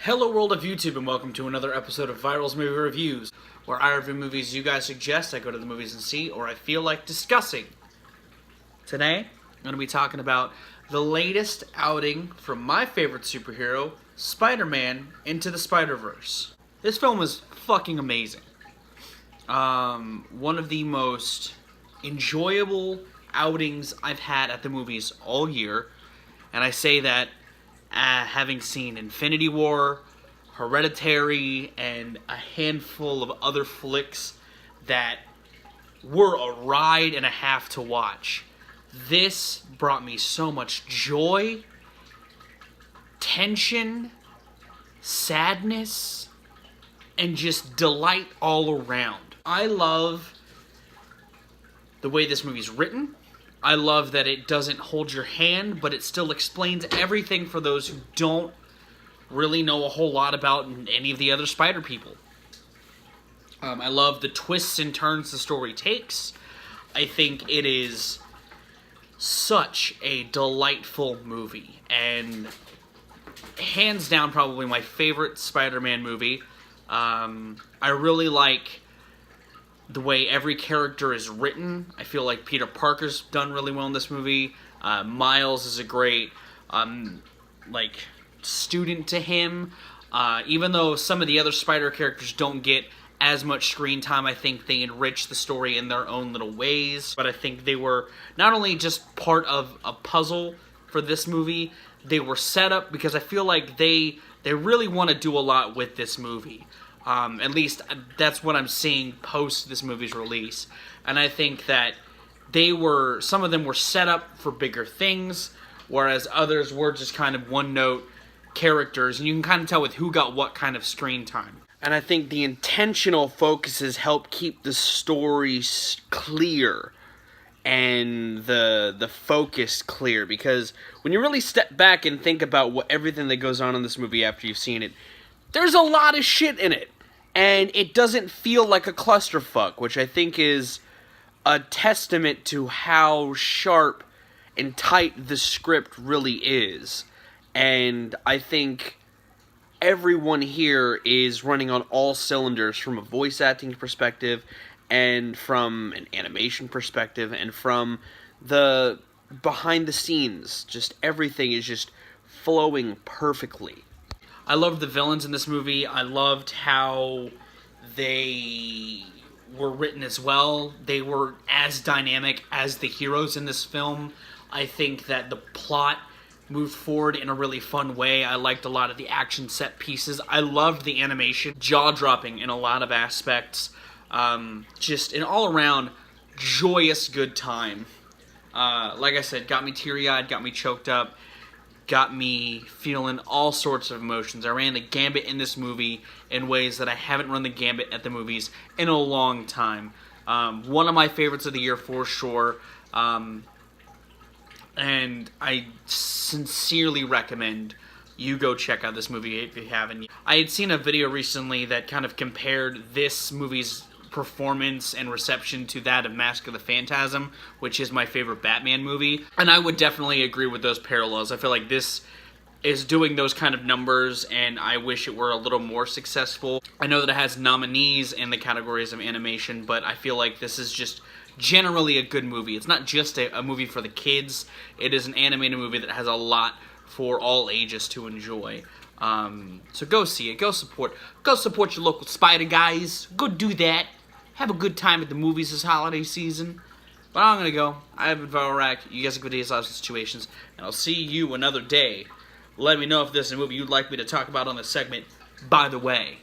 Hello world of YouTube and welcome to another episode of Viral's Movie Reviews, where I review movies you guys suggest, I go to the movies and see, or I feel like discussing. Today, I'm going to be talking about the latest outing from my favorite superhero, Spider-Man Into the Spider-Verse. This film is fucking amazing. One of the most enjoyable outings I've had at the movies all year, and I say that having seen Infinity War, Hereditary, and a handful of other flicks that were a ride and a half to watch. This brought me so much joy, tension, sadness, and just delight all around. I love the way this movie's written. I love that it doesn't hold your hand, but it still explains everything for those who don't really know a whole lot about any of the other Spider people. I love the twists and turns the story takes. I think it is such a delightful movie, and hands down probably my favorite Spider-Man movie. I really like the way every character is written. I feel like Peter Parker's done really well in this movie. Miles is a great student to him. Even though some of the other Spider characters don't get as much screen time, I think they enrich the story in their own little ways. But I think they were not only just part of a puzzle for this movie, they were set up because I feel like they really want to do a lot with this movie. At least that's what I'm seeing post this movie's release. And I think that some of them were set up for bigger things, whereas others were just kind of one-note characters, and you can kind of tell with who got what kind of screen time. And I think the intentional focuses help keep the story clear and the focus clear, because when you really step back and think about everything that goes on in this movie after you've seen it, there's a lot of shit in it. And it doesn't feel like a clusterfuck, which I think is a testament to how sharp and tight the script really is. And I think everyone here is running on all cylinders from a voice acting perspective, and from an animation perspective, and from the behind the scenes. Just everything is just flowing perfectly. I loved the villains in this movie. I loved how they were written as well. They were as dynamic as the heroes in this film. I think that the plot moved forward in a really fun way. I liked a lot of the action set pieces. I loved the animation. Jaw-dropping in a lot of aspects. Just an all-around joyous good time. Like I said, got me teary-eyed, got me choked up, got me feeling all sorts of emotions. I ran the gambit in this movie in ways that I haven't run the gambit at the movies in a long time. One of my favorites of the year for sure. And I sincerely recommend you go check out this movie if you haven't. I had seen a video recently that kind of compared this movie's performance and reception to that of Mask of the Phantasm, which is my favorite Batman movie, and I would definitely agree with those parallels. I feel like this is doing those kind of numbers, and I wish it were a little more successful. I know that it has nominees in the categories of animation, but I feel like this is just generally a good movie. It's not just a movie for the kids. It is an animated movie that has a lot for all ages to enjoy. So go see it. Go support your local Spider guys. Go do that. Have a good time at the movies this holiday season. But I'm going to go. I've been Viral. You guys have good days, lives, and situations. And I'll see you another day. Let me know if there's a movie you'd like me to talk about on this segment, by the way.